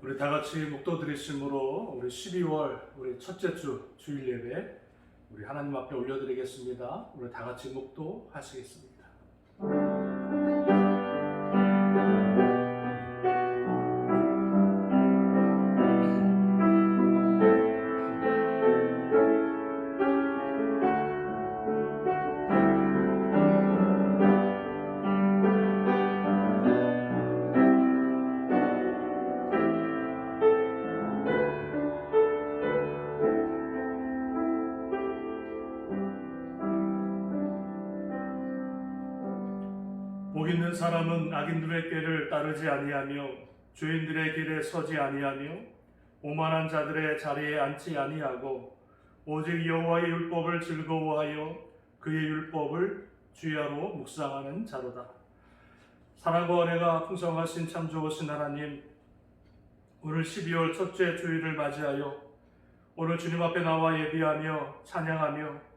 우리 다 같이 목도 드리심으로 우리 12월 우리 첫째 주 주일 예배 우리 하나님 앞에 올려드리겠습니다. 우리 다 같이 목도 하시겠습니다. 복 있는 사람은 악인들의 꾀를 따르지 아니하며 죄인들의 길에 서지 아니하며 오만한 자들의 자리에 앉지 아니하고 오직 여호와의 율법을 즐거워하여 그의 율법을 주야로 묵상하는 자로다. 사랑과 은혜가 풍성하신 참 좋으신 하나님, 오늘 12월 첫째 주일을 맞이하여 오늘 주님 앞에 나와 예비하며 찬양하며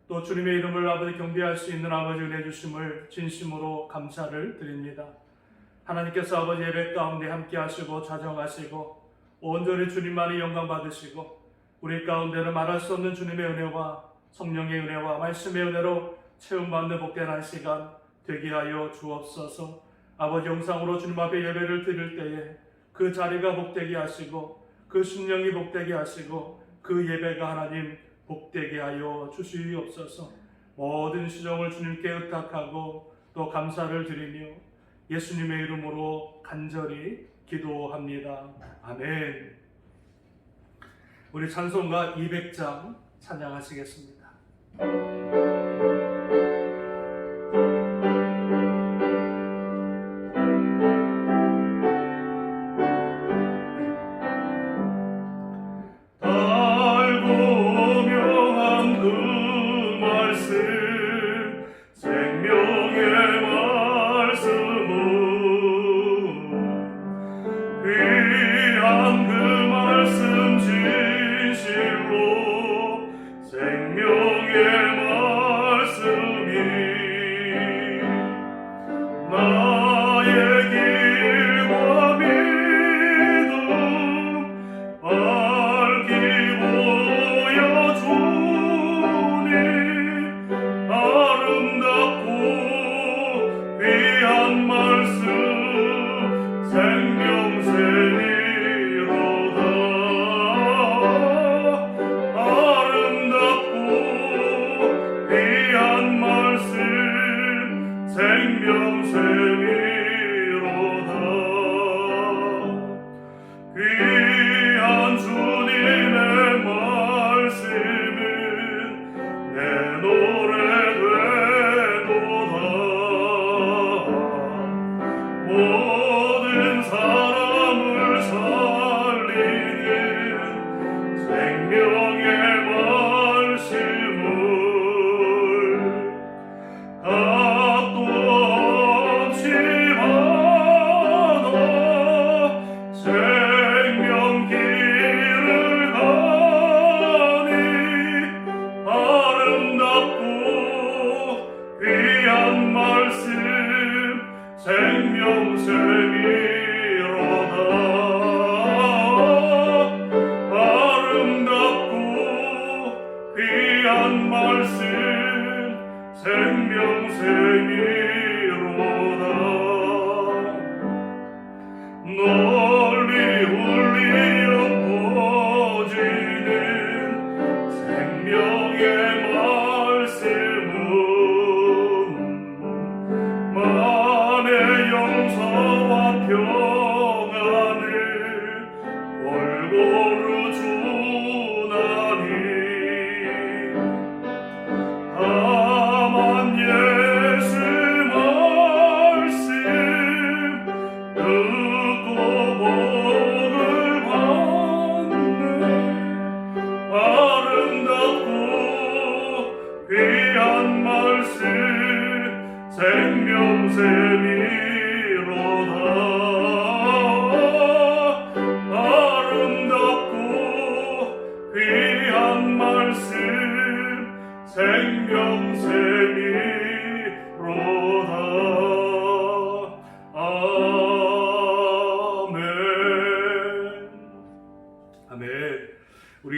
또 주님의 이름을 아버지 경배할 수 있는 아버지 은혜 주심을 진심으로 감사를 드립니다. 하나님께서 아버지 예배 가운데 함께 하시고 자정하시고 온전히 주님만이 영광 받으시고 우리 가운데는 말할 수 없는 주님의 은혜와 성령의 은혜와 말씀의 은혜로 체험받는 복된 한 시간 되게 하여 주옵소서. 아버지 영상으로 주님 앞에 예배를 드릴 때에 그 자리가 복되게 하시고 그 심령이 복되게 하시고 그 예배가 하나님 복되게 하여 주시옵소서. 모든 시정을 주님께 의탁하고 또 감사를 드리며 예수님의 이름으로 간절히 기도합니다. 아멘. 우리 찬송가 200장 찬양하시겠습니다. 영서와 평안을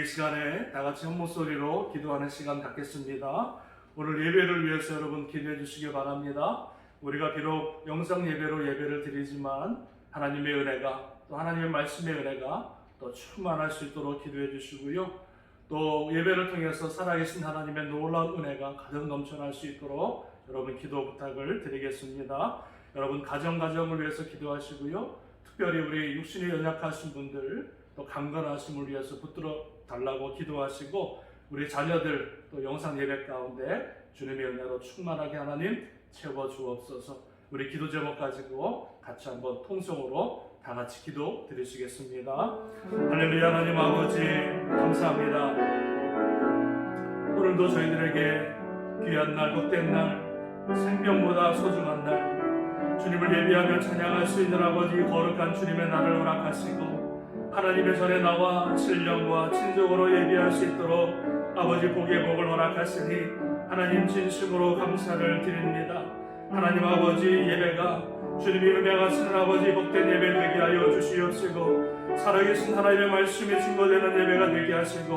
이 시간에 다 같이 한 목소리로 기도하는 시간 갖겠습니다. 오늘 예배를 위해서 여러분 기도해 주시기 바랍니다. 우리가 비록 영상 예배로 예배를 드리지만 하나님의 은혜가 또 하나님의 말씀의 은혜가 또 충만할 수 있도록 기도해 주시고요. 또 예배를 통해서 살아계신 하나님의 놀라운 은혜가 가득 넘쳐날 수 있도록 여러분 기도 부탁을 드리겠습니다. 여러분 가정을 위해서 기도하시고요. 특별히 우리 육신이 연약하신 분들 또 강건하심을 위해서 붙들어 달라고 기도하시고 우리 자녀들 또 영상 예배 가운데 주님의 은혜로 충만하게 하나님 채워 주옵소서. 우리 기도 제목 가지고 같이 한번 통성으로 다 같이 기도 드리시겠습니다. 할렐루야. 하나님 아버지 감사합니다. 오늘도 저희들에게 귀한 날, 복된 날, 생명보다 소중한 날, 주님을 예비하며 찬양할 수 있는 아버지 거룩한 주님의 날을 허락하시고 하나님의 전에 나와 신령과 친족으로 예비할 수 있도록 아버지 복의 복을 허락하시니 하나님 진심으로 감사를 드립니다. 하나님 아버지 예배가 주님이 음행하시는 아버지 복된 예배 되게 하여 주시옵시고 살아계신 하나님의 말씀이 증거되는 예배가 되게 하시고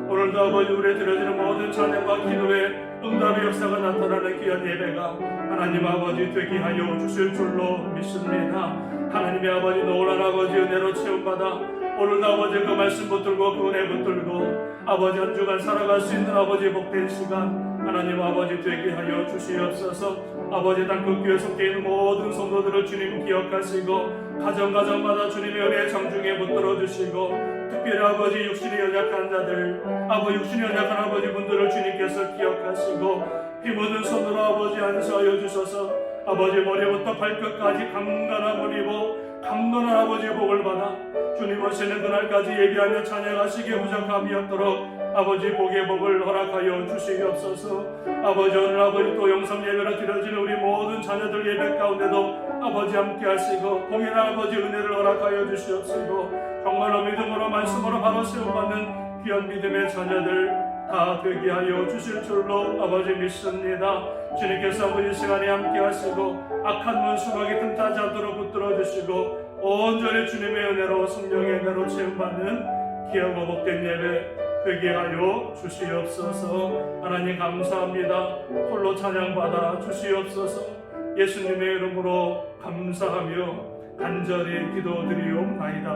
오늘도 아버지 우리의 드려지는 모든 찬양과 기도에 응답의 역사가 나타나는 귀한 예배가 하나님 아버지 되게 하여 주실 줄로 믿습니다. 하나님의 아버지 놀란 아버지 은혜로 채움받아 오늘도 아버지 그 말씀 붙들고 그 은혜 붙들고 아버지 한 주간 살아갈 수 있는 아버지 복된 시간 하나님 아버지 되게 하여 주시옵소서. 아버지 땅끝교회 속에 있는 모든 성도들을 주님 기억하시고 가정마다 주님의 은혜 정중에 붙들어 주시고 특별히 아버지 육신이 연약한 자들 아버지 육신이 연약한 아버지 분들을 주님께서 기억하시고 피 묻은 손으로 아버지 안수하여 주셔서 아버지 머리부터 발끝까지 강건함을 입어 강건한 아버지의 복을 받아 주님 오시는 그날까지 예비하며 찬양하시기에 부족함이 없도록 아버지 복의 복을 허락하여 주시옵소서. 아버지 오늘 아버지 또 영상 예배로 드려지는 우리 모든 자녀들 예배 가운데도 아버지 함께 하시고 공연한 아버지 은혜를 허락하여 주시옵시고 정말로 믿음으로 말씀으로 바로 세움받는 귀한 믿음의 자녀들 다 되게 하여 주실 줄로 아버지 믿습니다. 주님께서 아버지 시간에 함께 하시고 악한 문수막이 틈타지 않도록 붙들어 주시고 온전히 주님의 은혜로 성령의 은혜로 채움받는 귀하고 복된 예배 되게 하여 주시옵소서. 하나님 감사합니다. 홀로 찬양받아 주시옵소서. 예수님의 이름으로 감사하며 간절히 기도드리옵나이다.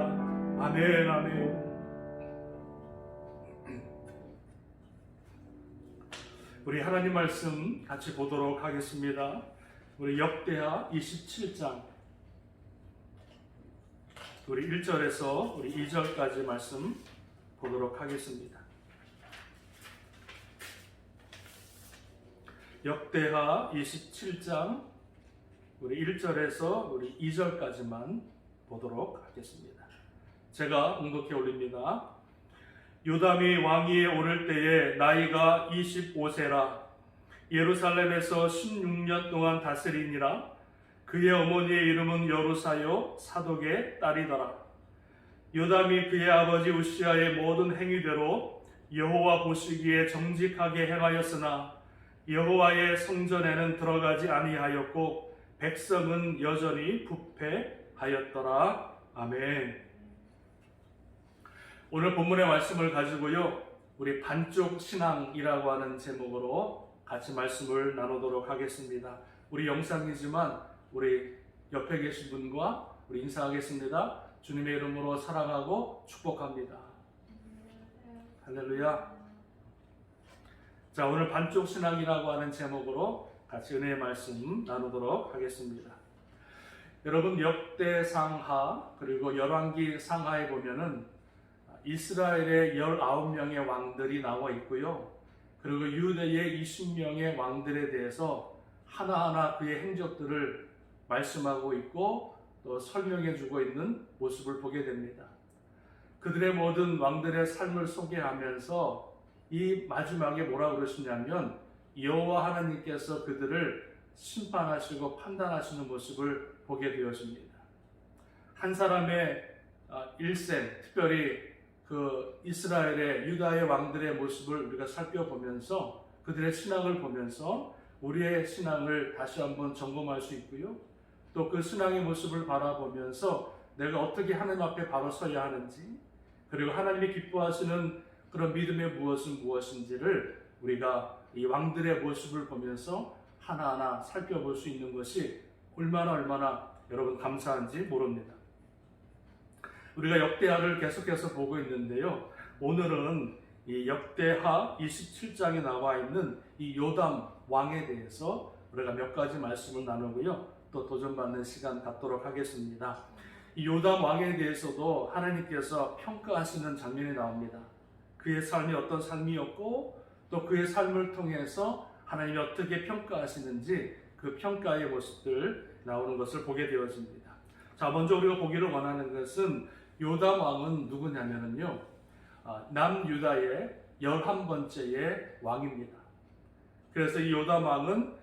아멘 아멘. 우리 하나님 말씀 같이 보도록 하겠습니다. 우리 역대하 27장 우리 1절에서 우리 2절까지 말씀 보도록 하겠습니다. 역대하 27장 우리 1절에서 우리 2절까지만 보도록 하겠습니다. 제가 응독해 올립니다. 요담이 왕위에 오를 때에 나이가 25세라 예루살렘에서 16년 동안 다스리니라. 그의 어머니의 이름은 여루사요 사독의 딸이더라. 요담이 그의 아버지 우시아의 모든 행위대로 여호와 보시기에 정직하게 행하였으나 여호와의 성전에는 들어가지 아니하였고 백성은 여전히 부패하였더라. 아멘. 오늘 본문의 말씀을 가지고요 우리 반쪽 신앙이라고 하는 제목으로 같이 말씀을 나누도록 하겠습니다. 우리 영상이지만 우리 옆에 계신 분과 우리 인사하겠습니다. 주님의 이름으로 사랑하고 축복합니다. 할렐루야. 자, 오늘 반쪽 신앙이라고 하는 제목으로 같이 은혜의 말씀 나누도록 하겠습니다. 여러분 역대상하 그리고 열왕기 상하에 보면은 이스라엘의 19명의 왕들이 나와 있고요. 그리고 유대의 20명의 왕들에 대해서 하나하나 그의 행적들을 말씀하고 있고 또 설명해 주고 있는 모습을 보게 됩니다. 그들의 모든 왕들의 삶을 소개하면서 이 마지막에 뭐라고 그러시냐면 여호와 하나님께서 그들을 심판하시고 판단하시는 모습을 보게 되어집니다. 한 사람의 일생, 특별히 그 이스라엘의 유다의 왕들의 모습을 우리가 살펴보면서 그들의 신앙을 보면서 우리의 신앙을 다시 한번 점검할 수 있고요. 또 그 신앙의 모습을 바라보면서 내가 어떻게 하나님 앞에 바로 서야 하는지, 그리고 하나님이 기뻐하시는 그런 믿음의 무엇은 무엇인지를 우리가 이 왕들의 모습을 보면서 하나하나 살펴볼 수 있는 것이 얼마나 여러분 감사한지 모릅니다. 우리가 역대하를 계속해서 보고 있는데요. 오늘은 이 역대하 27장에 나와 있는 이 요담 왕에 대해서 우리가 몇 가지 말씀을 나누고요. 또 도전받는 시간 갖도록 하겠습니다. 이 요담 왕에 대해서도 하나님께서 평가하시는 장면이 나옵니다. 그의 삶이 어떤 삶이었고 또 그의 삶을 통해서 하나님이 어떻게 평가하시는지 그 평가의 모습들 나오는 것을 보게 되어집니다. 자, 먼저 우리가 보기를 원하는 것은 요담 왕은 누구냐면요, 남유다의 11번째의 왕입니다. 그래서 이 요담 왕은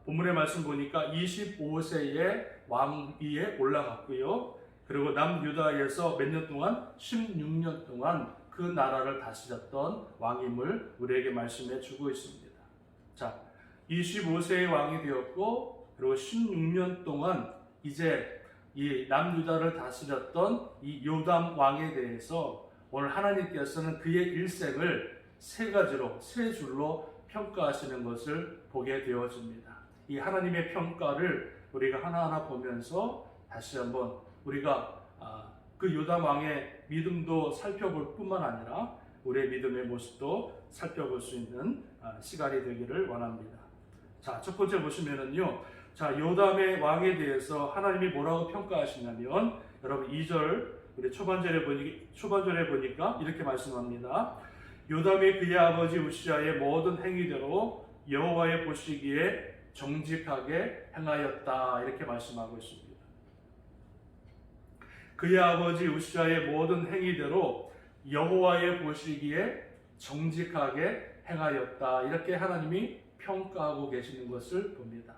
본문의 말씀 보니까 25세의 왕위에 올라갔고요. 그리고 남유다에서 몇 년 동안? 16년 동안 그 나라를 다스렸던 왕임을 우리에게 말씀해 주고 있습니다. 자, 25세의 왕이 되었고, 그리고 16년 동안 이제 이 남유다를 다스렸던 이 요담 왕에 대해서 오늘 하나님께서는 그의 일생을 세 가지로, 세 줄로 평가하시는 것을 보게 되어집니다. 이 하나님의 평가를 우리가 하나하나 보면서 다시 한번 우리가 그 요담 왕의 믿음도 살펴볼 뿐만 아니라 우리의 믿음의 모습도 살펴볼 수 있는 시간이 되기를 원합니다. 자, 첫 번째 보시면은요, 자, 요담의 왕에 대해서 하나님이 뭐라고 평가하시냐면, 여러분 2절 우리 초반절에 보니까 이렇게 말씀합니다. 요담이 그의 아버지 우시아의 모든 행위대로 여호와의 보시기에 정직하게 행하였다, 이렇게 말씀하고 있습니다. 그의 아버지 우시아의 모든 행위대로 여호와의 보시기에 정직하게 행하였다, 이렇게 하나님이 평가하고 계시는 것을 봅니다.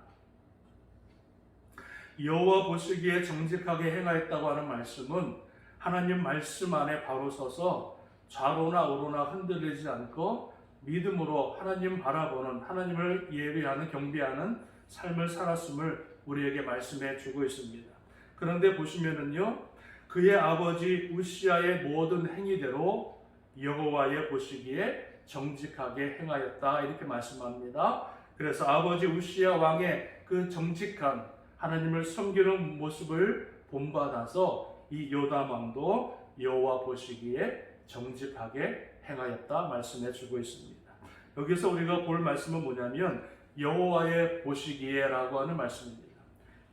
여호와 보시기에 정직하게 행하였다고 하는 말씀은 하나님 말씀 안에 바로 서서 좌로나 우로나 흔들리지 않고 믿음으로 하나님 바라보는, 하나님을 예배하는, 경배하는 삶을 살았음을 우리에게 말씀해 주고 있습니다. 그런데 보시면은요, 그의 아버지 우시아의 모든 행위대로 여호와의 보시기에 정직하게 행하였다, 이렇게 말씀합니다. 그래서 아버지 우시아 왕의 그 정직한 하나님을 섬기는 모습을 본받아서 이 요담 왕도 여호와 보시기에 정직하게 행하였다 말씀해 주고 있습니다. 여기서 우리가 볼 말씀은 뭐냐면 여호와의 보시기에라고 하는 말씀입니다.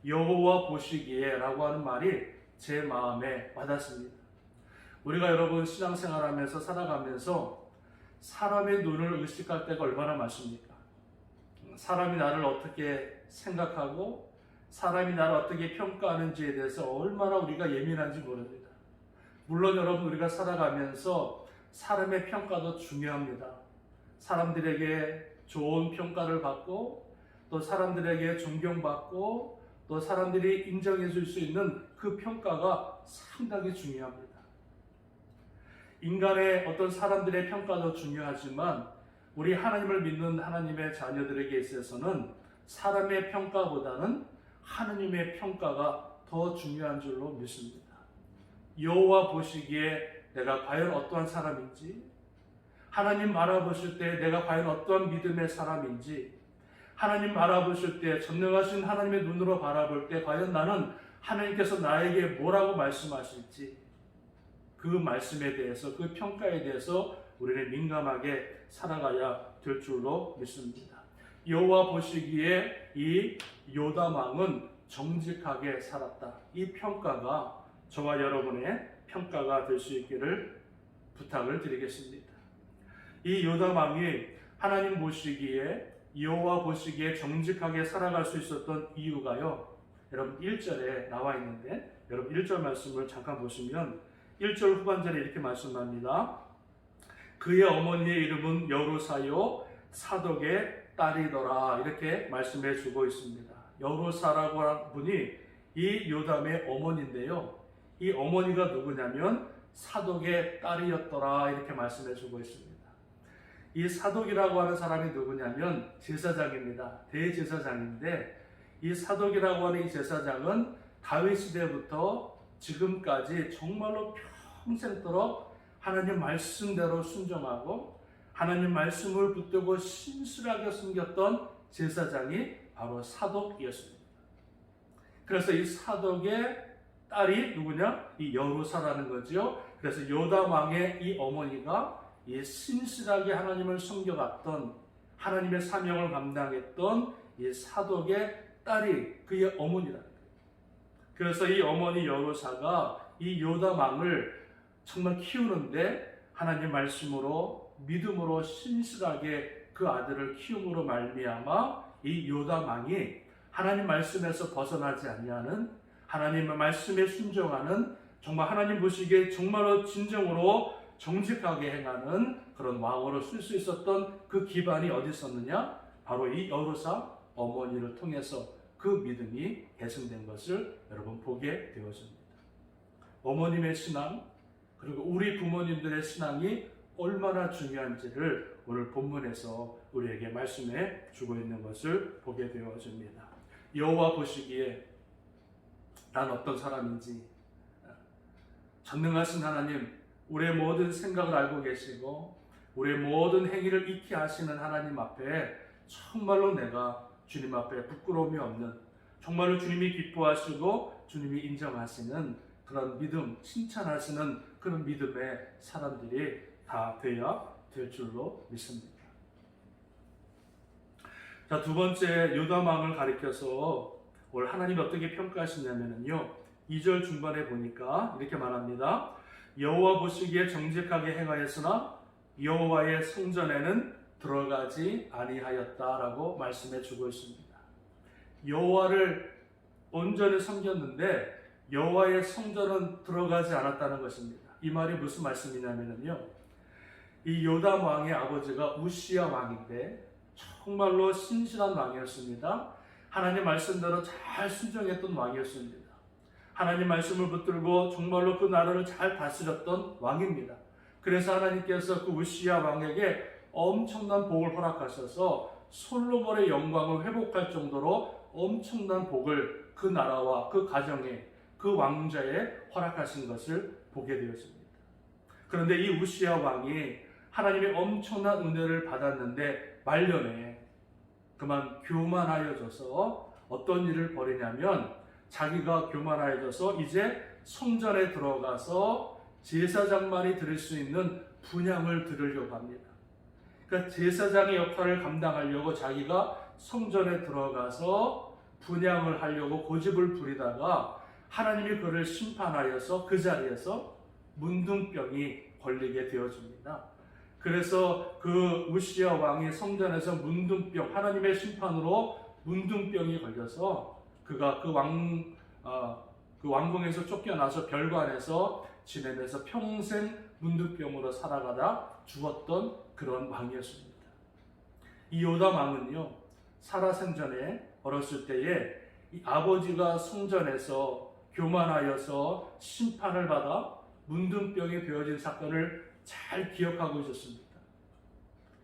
여호와 보시기에라고 하는 말이 제 마음에 와닿습니다. 우리가 여러분 신앙생활하면서 살아가면서 사람의 눈을 의식할 때가 얼마나 많습니까? 사람이 나를 어떻게 생각하고 사람이 나를 어떻게 평가하는지에 대해서 얼마나 우리가 예민한지 모릅니다. 물론 여러분, 우리가 살아가면서 사람의 평가도 중요합니다. 사람들에게 좋은 평가를 받고 또 사람들에게 존경받고 또 사람들이 인정해 줄 수 있는 그 평가가 상당히 중요합니다. 인간의 어떤 사람들의 평가도 중요하지만 우리 하나님을 믿는 하나님의 자녀들에게 있어서는 사람의 평가보다는 하나님의 평가가 더 중요한 줄로 믿습니다. 여호와 보시기에 내가 과연 어떠한 사람인지, 하나님 바라보실 때 내가 과연 어떠한 믿음의 사람인지, 하나님 바라보실 때 전능하신 하나님의 눈으로 바라볼 때 과연 나는 하나님께서 나에게 뭐라고 말씀하실지, 그 말씀에 대해서, 그 평가에 대해서 우리는 민감하게 살아가야 될 줄로 믿습니다. 여호와 보시기에 이 요담 왕은 정직하게 살았다. 이 평가가 저와 여러분의 평가가 될 수 있기를 부탁을 드리겠습니다. 이 요담 왕이 하나님 보시기에, 여호와 보시기에 정직하게 살아갈 수 있었던 이유가요, 여러분 1절에 나와 있는데, 여러분 1절 말씀을 잠깐 보시면 1절 후반절에 이렇게 말씀합니다. 그의 어머니의 이름은 여루사요 사독의 딸이더라, 이렇게 말씀해 주고 있습니다. 여루사라고 하는 분이 이 요담의 어머니인데요, 이 어머니가 누구냐면 사독의 딸이었더라, 이렇게 말씀해 주고 있습니다. 이 사독이라고 하는 사람이 누구냐면 제사장입니다. 대제사장인데, 이 사독이라고 하는 이 제사장은 다윗 시대부터 지금까지 정말로 평생도록 하나님 말씀대로 순종하고 하나님 말씀을 붙들고 신실하게 섬겼던 제사장이 바로 사독이었습니다. 그래서 이 사독의 딸이 누구냐? 이 여루사라는 거죠. 그래서 요담 왕의 이 어머니가 이 신실하게 하나님을 섬겨갔던, 하나님의 사명을 감당했던 이 사독의 딸이 그의 어머니라는 거예요. 그래서 이 어머니 여루사가 이 요담 왕을 정말 키우는데 하나님 말씀으로 믿음으로 신실하게 그 아들을 키움으로 말미암아 이 요담 왕이 하나님 말씀에서 벗어나지 아니하는, 하나님의 말씀에 순종하는, 정말 하나님 보시기에 정말로 진정으로 정직하게 행하는 그런 왕으로 쓸 수 있었던 그 기반이 어디 있었느냐? 바로 이 여루사 어머니를 통해서 그 믿음이 계승된 것을 여러분 보게 되어집니다. 어머님의 신앙, 그리고 우리 부모님들의 신앙이 얼마나 중요한지를 오늘 본문에서 우리에게 말씀해 주고 있는 것을 보게 되어집니다. 여호와 보시기에 난 어떤 사람인지, 전능하신 하나님, 우리의 모든 생각을 알고 계시고 우리의 모든 행위를 익히 하시는 하나님 앞에 정말로 내가 주님 앞에 부끄러움이 없는, 정말로 주님이 기뻐하시고 주님이 인정하시는 그런 믿음, 칭찬하시는 그런 믿음의 사람들이 다 되어야 될 줄로 믿습니다. 자, 두 번째 요담 왕을 가리켜서 오늘 하나님이 어떻게 평가하시냐면요, 2절 중반에 보니까 이렇게 말합니다. 여호와 보시기에 정직하게 행하였으나 여호와의 성전에는 들어가지 아니하였다라고 말씀해 주고 있습니다. 여호와를 온전히 섬겼는데 여호와의 성전은 들어가지 않았다는 것입니다. 이 말이 무슨 말씀이냐면요, 이 요담 왕의 아버지가 우시야 왕인데 정말로 신실한 왕이었습니다. 하나님 말씀대로 잘 순종했던 왕이었습니다. 하나님 말씀을 붙들고 정말로 그 나라를 잘 다스렸던 왕입니다. 그래서 하나님께서 그 우시야 왕에게 엄청난 복을 허락하셔서 솔로몬의 영광을 회복할 정도로 엄청난 복을 그 나라와 그 가정에, 그 왕자에 허락하신 것을 보게 되었습니다. 그런데 이 우시야 왕이 하나님의 엄청난 은혜를 받았는데 말년에 그만 교만하여져서 어떤 일을 벌이냐면, 자기가 교만하여져서 이제 성전에 들어가서 제사장만이 드릴 수 있는 분향을 드리려고 합니다. 그러니까 제사장의 역할을 감당하려고 자기가 성전에 들어가서 분향을 하려고 고집을 부리다가 하나님이 그를 심판하여서 그 자리에서 문둥병이 걸리게 되어집니다. 그래서 그 우시야 왕이 성전에서 문둥병, 하나님의 심판으로 문둥병이 걸려서 그가 그 왕궁에서 쫓겨나서 별관에서 지내면서 평생 문둥병으로 살아가다 죽었던 그런 왕이었습니다. 이 요담 왕은요, 살아생전에 어렸을 때에 이 아버지가 성전에서 교만하여서 심판을 받아 문둥병이 되어진 사건을 잘 기억하고 있었습니다.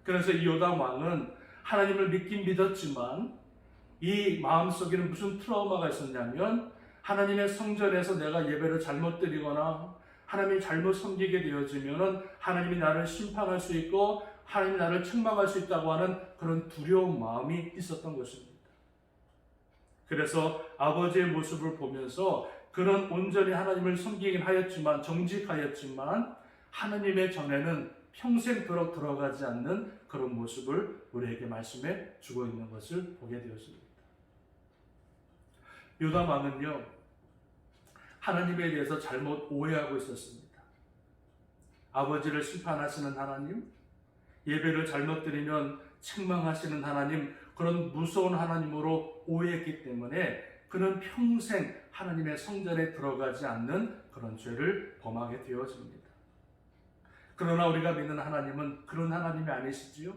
그래서 이 요담 왕은 하나님을 믿긴 믿었지만 이 마음속에는 무슨 트라우마가 있었냐면, 하나님의 성전에서 내가 예배를 잘못 드리거나 하나님이 잘못 섬기게 되어지면 하나님이 나를 심판할 수 있고 하나님이 나를 책망할 수 있다고 하는 그런 두려운 마음이 있었던 것입니다. 그래서 아버지의 모습을 보면서 그는 온전히 하나님을 섬기긴 하였지만, 정직하였지만 하나님의 전에는 평생 들어가지 않는 그런 모습을 우리에게 말씀해 주고 있는 것을 보게 되었습니다. 요담 왕은요, 하나님에 대해서 잘못 오해하고 있었습니다. 아버지를 심판하시는 하나님, 예배를 잘못 드리면 책망하시는 하나님, 그런 무서운 하나님으로 오해했기 때문에 그는 평생 하나님의 성전에 들어가지 않는 그런 죄를 범하게 되어집니다. 그러나 우리가 믿는 하나님은 그런 하나님이 아니시지요.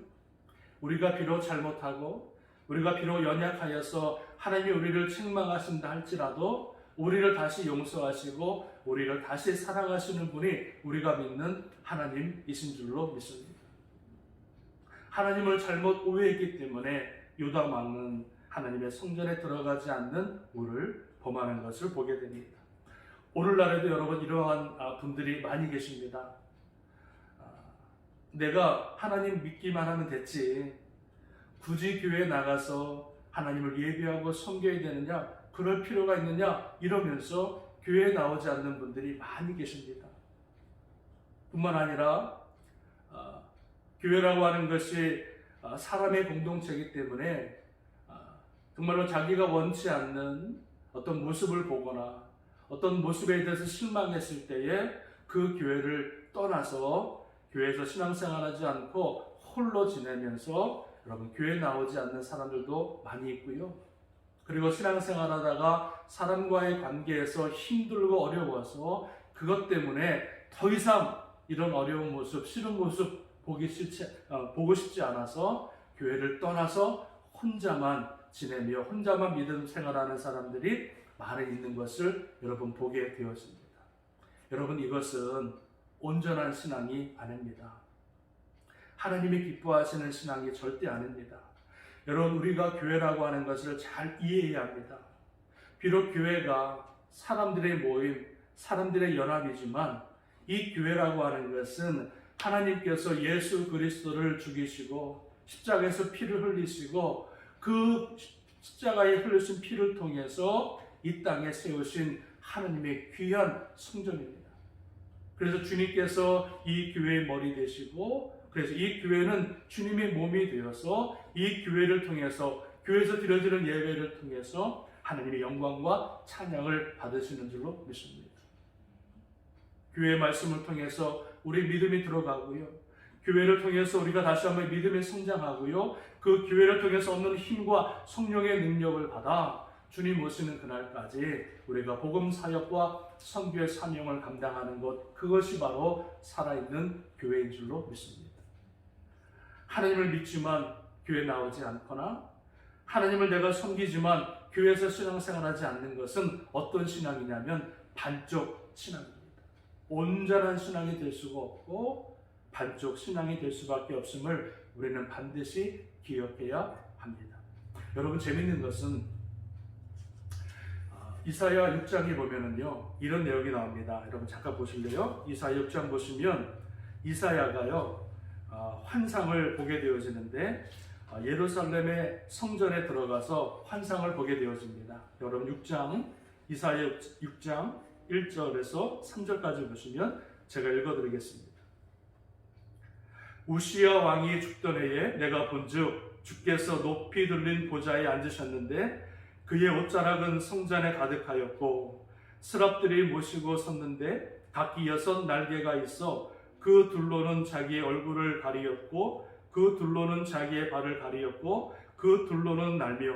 우리가 비록 잘못하고 우리가 비록 연약하여서 하나님이 우리를 책망하신다 할지라도 우리를 다시 용서하시고 우리를 다시 사랑하시는 분이 우리가 믿는 하나님이신 줄로 믿습니다. 하나님을 잘못 오해했기 때문에 요담 왕은 하나님의 성전에 들어가지 않는 우를 범하는 것을 보게 됩니다. 오늘날에도 여러분 이러한 분들이 많이 계십니다. 내가 하나님 믿기만 하면 됐지, 굳이 교회에 나가서 하나님을 예배하고 섬겨야 되느냐, 그럴 필요가 있느냐, 이러면서 교회에 나오지 않는 분들이 많이 계십니다. 뿐만 아니라 교회라고 하는 것이 사람의 공동체이기 때문에 정말로 자기가 원치 않는 어떤 모습을 보거나 어떤 모습에 대해서 실망했을 때에 그 교회를 떠나서 교회에서 신앙생활하지 않고 홀로 지내면서 여러분 교회에 나오지 않는 사람들도 많이 있고요. 그리고 신앙생활하다가 사람과의 관계에서 힘들고 어려워서 그것 때문에 더 이상 이런 어려운 모습, 싫은 모습 보고 싶지 않아서 교회를 떠나서 혼자만 지내며 혼자만 믿음 생활하는 사람들이 많이 있는 것을 여러분 보게 되었습니다. 여러분, 이것은 온전한 신앙이 아닙니다. 하나님이 기뻐하시는 신앙이 절대 아닙니다. 여러분, 우리가 교회라고 하는 것을 잘 이해해야 합니다. 비록 교회가 사람들의 모임, 사람들의 연합이지만 이 교회라고 하는 것은 하나님께서 예수 그리스도를 죽이시고 십자가에서 피를 흘리시고 그 십자가에 흘리신 피를 통해서 이 땅에 세우신 하나님의 귀한 성전입니다. 그래서 주님께서 이 교회의 머리 되시고, 그래서 이 교회는 주님의 몸이 되어서 이 교회를 통해서, 교회에서 드려지는 예배를 통해서 하나님의 영광과 찬양을 받으시는 줄로 믿습니다. 교회의 말씀을 통해서 우리 믿음이 들어가고요, 교회를 통해서 우리가 다시 한번 믿음이 성장하고요, 그 교회를 통해서 얻는 힘과 성령의 능력을 받아 주님 오시는 그날까지 우리가 복음 사역과 선교의 사명을 감당하는 것, 그것이 바로 살아있는 교회인 줄로 믿습니다. 하나님을 믿지만 교회에 나오지 않거나 하나님을 내가 섬기지만 교회에서 신앙생활하지 않는 것은 어떤 신앙이냐면 반쪽 신앙입니다. 온전한 신앙이 될 수가 없고 반쪽 신앙이 될 수밖에 없음을 우리는 반드시 기억해야 합니다. 여러분, 재밌는 것은 이사야 6장에 보면은요, 이런 내용이 나옵니다. 여러분 잠깐 보실래요? 이사야 6장 보시면 이사야가요 환상을 보게 되어지는데 예루살렘의 성전에 들어가서 환상을 보게 되어집니다. 여러분 이사야 6장 1절에서 3절까지 보시면 제가 읽어드리겠습니다. 우시야 왕이 죽던 해에 내가 본즉 주께서 높이 들린 보좌에 앉으셨는데 그의 옷자락은 성전에 가득하였고 스랍들이 모시고 섰는데 각기 6 날개가 있어 그 둘로는 자기의 얼굴을 가리었고 그 둘로는 자기의 발을 가리었고 그 둘로는 날며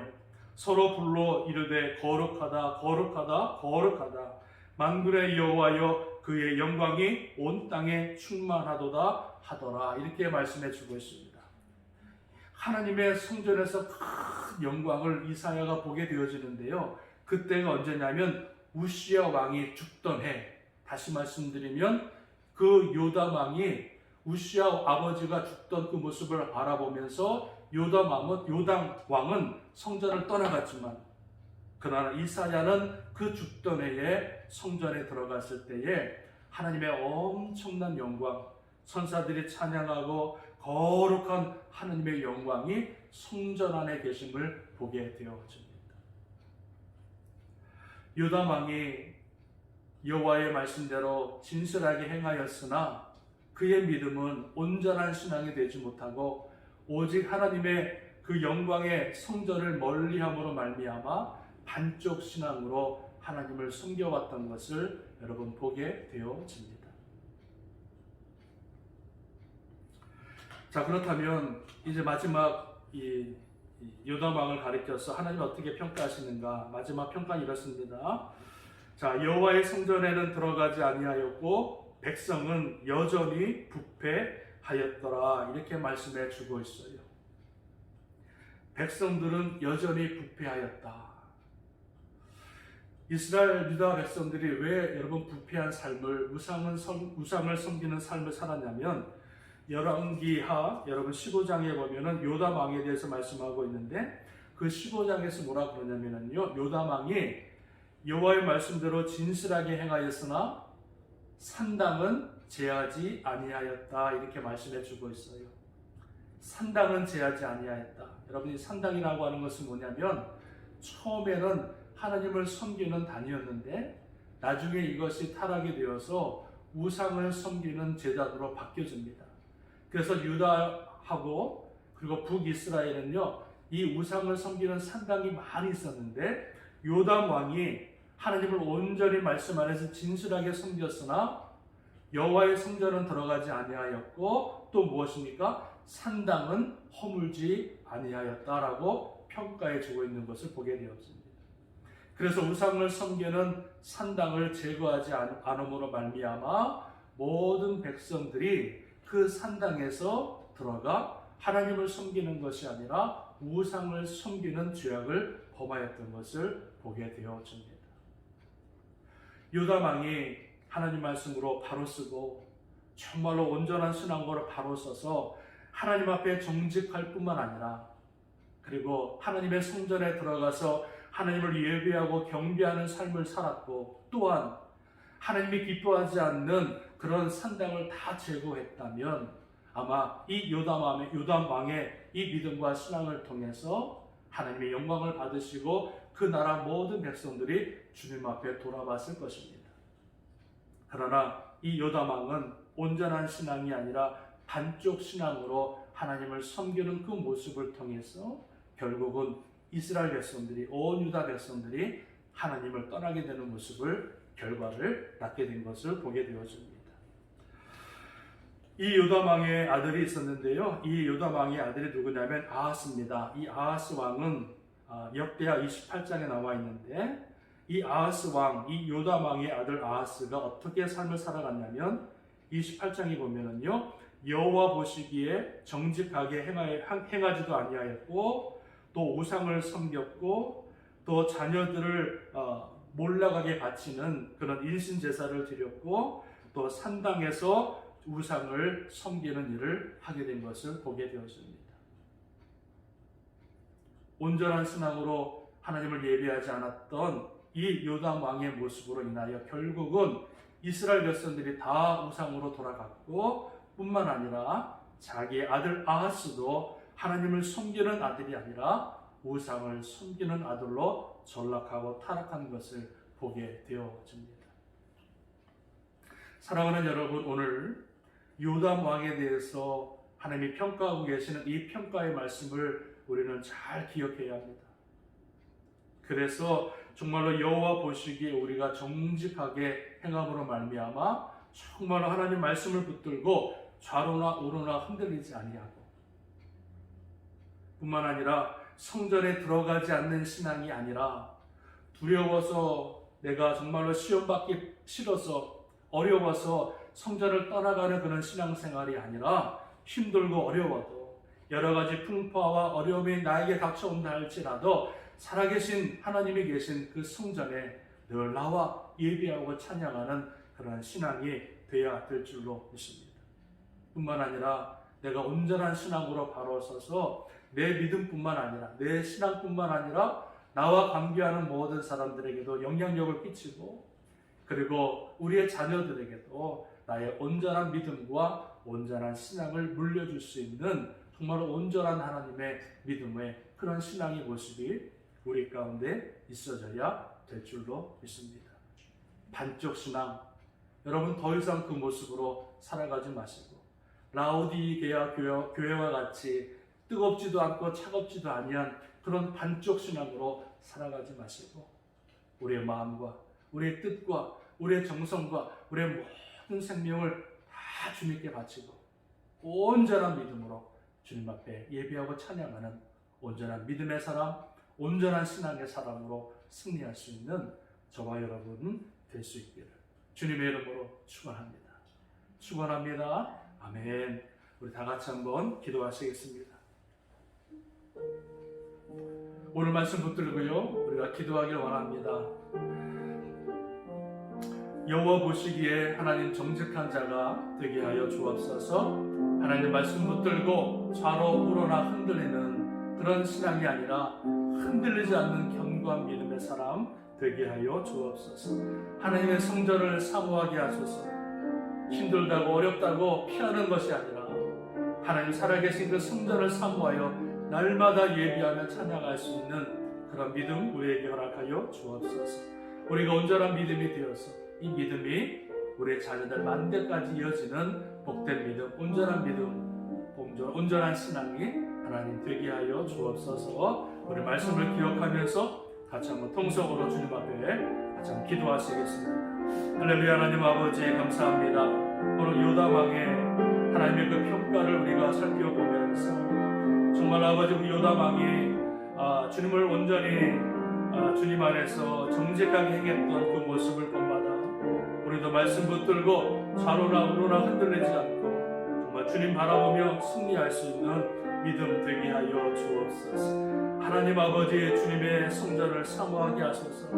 서로 불러 이르되 거룩하다 거룩하다 거룩하다 만군의 여호와여 그의 영광이 온 땅에 충만하도다 하더라. 이렇게 말씀해 주고 있습니다. 하나님의 성전에서 큰 영광을 이사야가 보게 되어지는데요, 그때가 언제냐면 우시야 왕이 죽던 해. 다시 말씀드리면 그 요담 왕이 우시야 아버지가 죽던 그 모습을 바라보면서 요담 왕은 성전을 떠나갔지만 그러나 이사야는 그 죽던 해에 성전에 들어갔을 때에 하나님의 엄청난 영광, 천사들이 찬양하고 거룩한 하나님의 영광이 성전 안에 계심을 보게 되어집니다. 요담 왕이 여호와의 말씀대로 진실하게 행하였으나 그의 믿음은 온전한 신앙이 되지 못하고 오직 하나님의 그 영광의 성전을 멀리함으로 말미암아 반쪽 신앙으로 하나님을 섬겨왔던 것을 여러분 보게 되어집니다. 자, 그렇다면 이제 마지막 이 요담 왕을 가리켜서 하나님 어떻게 평가하시는가? 마지막 평가는 이렇습니다. 자, 여호와의 성전에는 들어가지 아니하였고 백성은 여전히 부패하였더라. 이렇게 말씀해 주고 있어요. 백성들은 여전히 부패하였다. 이스라엘 유다 백성들이 왜 여러분 부패한 삶을, 우상을 섬기는 삶을 살았냐면 열왕기하 여러분 15장에 보면은 요담 왕에 대해서 말씀하고 있는데 그 15장에서 뭐라 그러냐면요, 요담 왕이 여호와의 말씀대로 진실하게 행하였으나 산당은 제하지 아니하였다 이렇게 말씀해 주고 있어요. 산당은 제하지 아니하였다. 여러분이 산당이라고 하는 것은 뭐냐면 처음에는 하나님을 섬기는 단이었는데 나중에 이것이 타락이 되어서 우상을 섬기는 제자도로 바뀌어집니다. 그래서 유다하고 그리고 북이스라엘은요 이 우상을 섬기는 산당이 많이 있었는데 요담 왕이 하나님을 온전히 말씀 안에서 진실하게 섬겼으나 여호와의 성전은 들어가지 아니하였고 또 무엇입니까? 산당은 허물지 아니하였다라고 평가해 주고 있는 것을 보게 되었습니다. 그래서 우상을 섬기는 산당을 제거하지 않음으로 말미암아 모든 백성들이 그 산당에서 들어가 하나님을 섬기는 것이 아니라 우상을 섬기는 죄악을 범하였던 것을 보게 되어집니다. 요담 왕이 하나님 말씀으로 바로 쓰고 정말로 온전한 신앙으로 바로 서서 하나님 앞에 정직할 뿐만 아니라 그리고 하나님의 성전에 들어가서 하나님을 예배하고 경배하는 삶을 살았고 또한 하나님이 기뻐하지 않는 그런 산당을 다 제거했다면 아마 이 요담 왕의 이 믿음과 신앙을 통해서 하나님의 영광을 받으시고 그 나라 모든 백성들이 주님 앞에 돌아왔을 것입니다. 그러나 이 요담 왕은 온전한 신앙이 아니라 반쪽 신앙으로 하나님을 섬기는 그 모습을 통해서 결국은 이스라엘 백성들이 온 유다 백성들이 하나님을 떠나게 되는 결과를 낳게 된 것을 보게 되어집니다. 이 요담 왕의 아들이 있었는데요. 이 요담 왕의 아들이 누구냐면 아하스입니다. 이 아하스 왕은 역대하 28장에 나와 있는데 이 아하스 왕, 이 요담 왕의 아들 아하스가 어떻게 삶을 살아갔냐면 28장에 보면은요. 여호와 보시기에 정직하게 행하지도 아니하였고 또 우상을 섬겼고 또 자녀들을 몰락하게 바치는 그런 인신 제사를 드렸고 또 산당에서 우상을 섬기는 일을 하게 된 것을 보게 되었습니다. 온전한 신앙으로 하나님을 예배하지 않았던 이 요담 왕의 모습으로 인하여 결국은 이스라엘 백성들이 다 우상으로 돌아갔고 뿐만 아니라 자기의 아들 아하스도 하나님을 섬기는 아들이 아니라 우상을 섬기는 아들로 전락하고 타락한 것을 보게 되어집니다. 사랑하는 여러분, 오늘 요담 왕에 대해서 하나님이 평가하고 계시는 이 평가의 말씀을 우리는 잘 기억해야 합니다. 그래서 정말로 여호와 보시기에 우리가 정직하게 행함으로 말미암아 정말로 하나님 말씀을 붙들고 좌로나 우로나 흔들리지 아니하고 뿐만 아니라 성전에 들어가지 않는 신앙이 아니라 두려워서 내가 정말로 시험 받기 싫어서 어려워서 성전을 떠나가는 그런 신앙생활이 아니라 힘들고 어려워도 여러 가지 풍파와 어려움이 나에게 닥쳐온다 할지라도 살아계신 하나님이 계신 그 성전에 늘 나와 예배하고 찬양하는 그런 신앙이 되어야 될 줄로 믿습니다. 뿐만 아니라 내가 온전한 신앙으로 바로 서서 내 믿음뿐만 아니라 내 신앙뿐만 아니라 나와 관계하는 모든 사람들에게도 영향력을 끼치고 그리고 우리의 자녀들에게도 나의 온전한 믿음과 온전한 신앙을 물려줄 수 있는 정말 온전한 하나님의 믿음의 그런 신앙의 모습이 우리 가운데 있어져야 될 줄로 믿습니다. 반쪽 신앙, 여러분 더 이상 그 모습으로 살아가지 마시고 라오디게아 교회와 같이 뜨겁지도 않고 차갑지도 아니한 그런 반쪽 신앙으로 살아가지 마시고 우리의 마음과 우리의 뜻과 우리의 정성과 우리의 모든 생명을 다 주님께 바치고 온전한 믿음으로 주님 앞에 예배하고 찬양하는 온전한 믿음의 사람, 온전한 신앙의 사람으로 승리할 수 있는 저와 여러분 될 수 있기를 주님의 이름으로 축원합니다. 축원합니다. 아멘. 우리 다 같이 한번 기도하시겠습니다. 오늘 말씀 붙들고요. 우리가 기도하길 원합니다. 여호와 보시기에 하나님 정직한 자가 되게 하여 주옵소서. 하나님 말씀 붙들고 좌로 우로나 흔들리는 그런 신앙이 아니라 흔들리지 않는 견고한 믿음의 사람 되게 하여 주옵소서. 하나님의 성전을 사모하게 하소서. 힘들다고 어렵다고 피하는 것이 아니라 하나님 살아계신 그 성전을 사모하여 날마다 예비하며 찬양할 수 있는 그런 믿음 우리에게 허락하여 주옵소서. 우리가 온전한 믿음이 되어서 이 믿음이 우리의 자녀들 만대까지 이어지는 복된 믿음, 온전한 믿음, 온전한 신앙이 하나님 되게 하여 주옵소서. 우리 말씀을 기억하면서 같이 한번 통성으로 주님 앞에 같이 한번 기도하시겠습니다. 할렐루야. 하나님 아버지 감사합니다. 오늘 요담 왕의 하나님의 그 평가를 우리가 살펴보면서 정말 아버지 우리 요담 왕이 주님을 온전히 주님 안에서 정직하게 행했던 그 모습을 본받아 우리도 말씀 붙들고 좌로나 우로나 흔들리지 않고 정말 주님 바라보며 승리할 수 있는 믿음 되게 하여 주옵소서. 하나님 아버지 주님의 성전을 사모하게 하소서.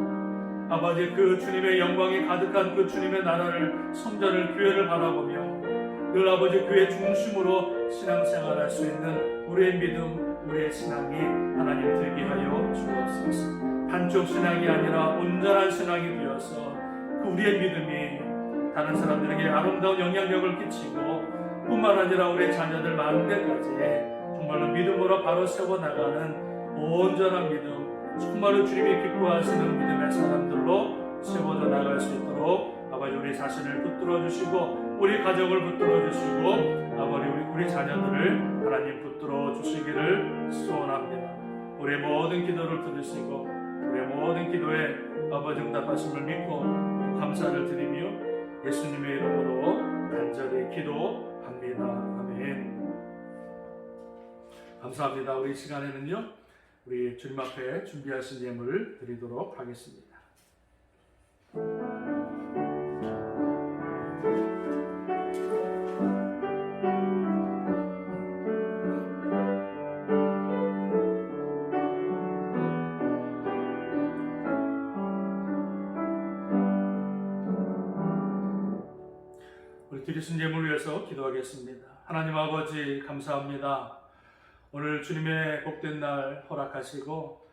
아버지 그 주님의 영광이 가득한 그 주님의 나라를 성전을 교회를 바라보며 늘 아버지 교회 중심으로 신앙생활할 수 있는 우리의 믿음 우리의 신앙이 하나님 되게 하여 주옵소서. 한쪽 신앙이 아니라 온전한 신앙이 되어서 그 우리의 믿음이 다른 사람들에게 아름다운 영향력을 끼치고 뿐만 아니라 우리의 자녀들 만대까지 정말로 믿음으로 바로 세워나가는 온전한 믿음 정말로 주님이 기뻐하시는 믿음의 사람들로 세워져 나갈 수 있도록 아버지 우리 자신을 붙들어 주시고 우리 가정을 붙들어 주시고 아버지 우리 자녀들을 하나님 붙들어 주시기를 소원합니다. 우리의 모든 기도를 들으시고 우리의 모든 기도에 아버지 응답하심을 믿고 감사를 드리며 예수님의 이름으로 간절히 기도합니다. 아멘. 감사합니다. 우리 시간에는요 우리 주님 앞에 준비하신 예물을 드리도록 하겠습니다. 우리 드리신 예물을 위해서 기도하겠습니다. 하나님 아버지 감사합니다. 오늘 주님의 복된 날 허락하시고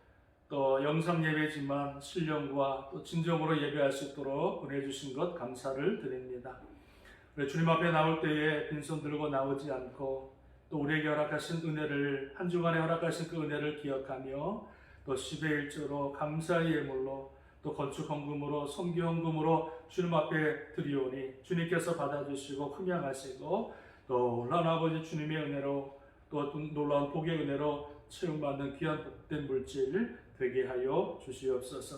또 영상 예배지만 신령과 또 진정으로 예배할 수 있도록 은혜 주신 것 감사를 드립니다. 우리 주님 앞에 나올 때에 빈손 들고 나오지 않고 또 우리에게 허락하신 은혜를 한 주간에 허락하신 그 은혜를 기억하며 또 10의 1조로 감사의 예물로 또 건축 헌금으로 선교 헌금으로 주님 앞에 드리오니 주님께서 받아주시고 흠양하시고 또 놀라운 아버지 주님의 은혜로 또 놀라운 복의 은혜로 채움받는 귀한 복된 물질 되게 하여 주시옵소서.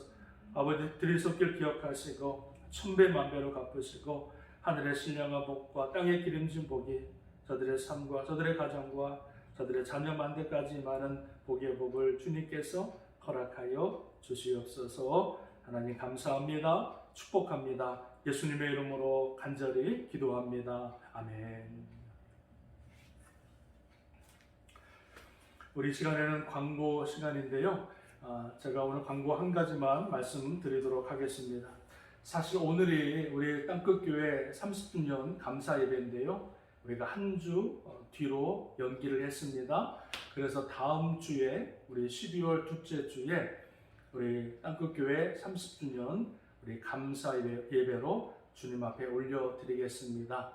아버지 드리속길 기억하시고 천배 만배로 갚으시고 하늘의 신령한 복과 땅의 기름진 복이 저들의 삶과 저들의 가정과 저들의 자녀 만대까지 많은 복의 복을 주님께서 허락하여 주시옵소서. 하나님 감사합니다. 축복합니다. 예수님의 이름으로 간절히 기도합니다. 아멘. 우리 시간에는 광고 시간인데요. 제가 오늘 광고 한 가지만 말씀드리도록 하겠습니다. 사실 오늘이 우리 땅끝교회 30주년 감사 예배인데요. 우리가 한 주 뒤로 연기를 했습니다. 그래서 다음 주에 우리 12월 둘째 주에 우리 땅끝교회 30주년 우리 감사 예배로 주님 앞에 올려드리겠습니다.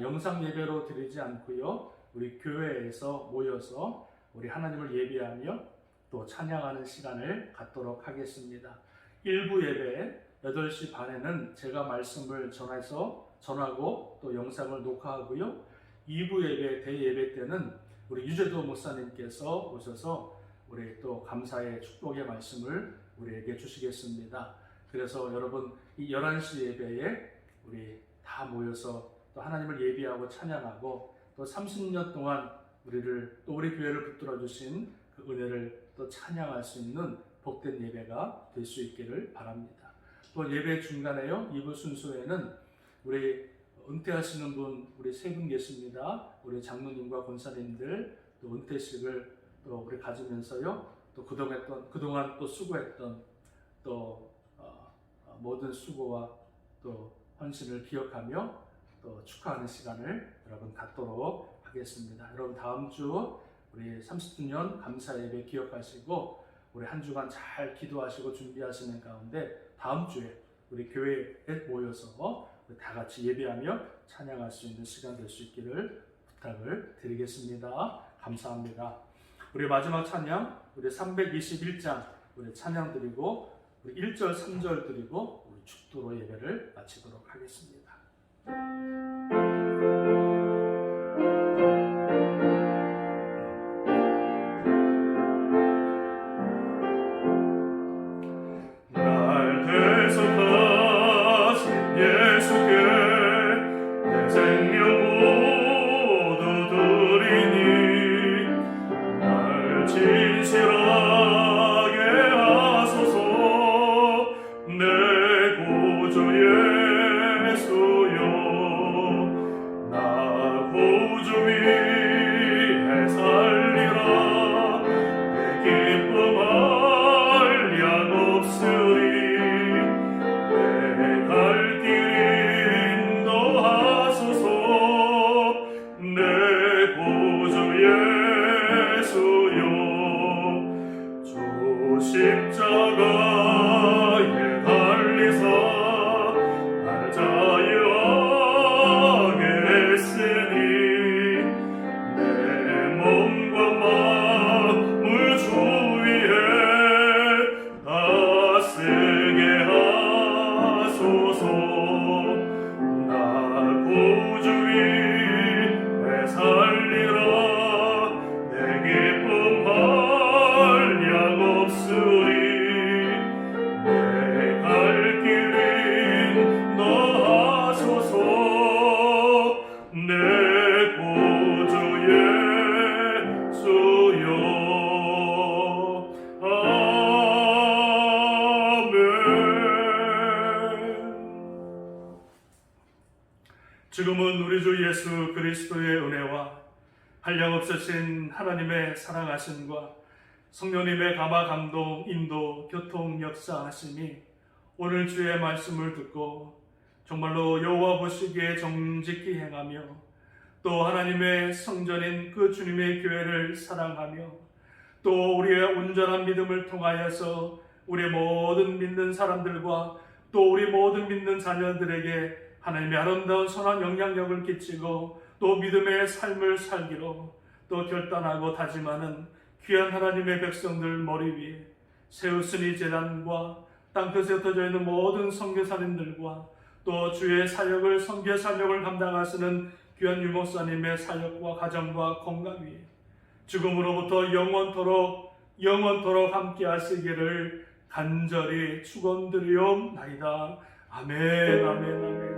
영상 예배로 드리지 않고요. 우리 교회에서 모여서 우리 하나님을 예배하며 또 찬양하는 시간을 갖도록 하겠습니다. 1부 예배 8시 반에는 제가 말씀을 전하고 또 영상을 녹화하고요. 2부 예배 대예배 때는 우리 유재도 목사님께서 오셔서 우리 또 감사의 축복의 말씀을 우리에게 주시겠습니다. 그래서 여러분 이 11시 예배에 우리 다 모여서 또 하나님을 예배하고 찬양하고 또 30년 동안 우리를 또 우리 교회를 붙들어 주신 그 은혜를 또 찬양할 수 있는 복된 예배가 될 수 있기를 바랍니다. 또 예배 중간에요 2부 순서에는 우리 은퇴하시는 분 우리 3분 계십니다. 우리 장로님과 권사님들 또 은퇴식을 또 우리 가지면서요 또 그동안 또 수고했던 또 모든 수고와 또 헌신을 기억하며 또 축하하는 시간을 여러분 갖도록 하겠습니다. 여러분 다음 주 우리 30주년 감사 예배 기억하시고 우리 한 주간 잘 기도하시고 준비하시는 가운데 다음 주에 우리 교회에 모여서 우리 다 같이 예배하며 찬양할 수 있는 시간 될 수 있기를 부탁을 드리겠습니다. 감사합니다. 우리 마지막 찬양, 우리 321장 우리 찬양 드리고 우리 1절 3절 드리고 우리 축도로 예배를 마치도록 하겠습니다. 날 대속하신 예수께 내 생명 모두 드리니 날 진실하게 하소서. 내 구주 예수여, 나 구주 위해 살리라. 내 기쁨 한량 없으리. 내 갈 길 인도하소서. 내 구주 예수여, 주 십자가에 달리사 날 자유하게 했으니 내 몸과 마음을 주 위에 다 쓰게 하소서. 나 구주 위에 살리라. 내 기쁨 한량 없으리. 내 갈 길 인도하소서. 내 구주 예수여. 아멘. 지금은 우리 주 예수 그리스도의 은혜와 한량없으신 하나님의 사랑하심과 성령님의 감화 감동 인도 교통 역사하심이 오늘 주의 말씀을 듣고 정말로 여호와 보시기에 정직히 행하며 또 하나님의 성전인 그 주님의 교회를 사랑하며 또 우리의 온전한 믿음을 통하여서 우리 모든 믿는 사람들과 또 우리 모든 믿는 자녀들에게 하나님의 아름다운 선한 영향력을 끼치고 또 믿음의 삶을 살기로 또 결단하고 다짐하는 귀한 하나님의 백성들 머리 위에 세우스니 제단과 땅끝에 흩어져 있는 모든 선교사님들과 또 주의 사역을 선교 사역을 감당하시는 귀한 유목사님의 사역과 가정과 건강 위에 지금으로부터 영원토록 함께 하시기를 간절히 축원드리옵나이다. 아멘, 아멘, 아멘.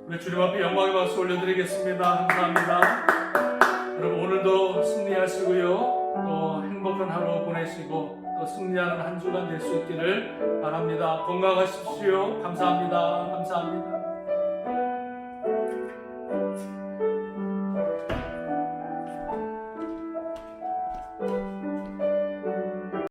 우리 주님 앞에 영광의 박수 올려드리겠습니다. 감사합니다. 여러분 오늘도 승리하시고요. 또 행복한 하루 보내시고 또 승리하는 한 주간 될 수 있기를 바랍니다. 건강하십시오. 감사합니다. 감사합니다.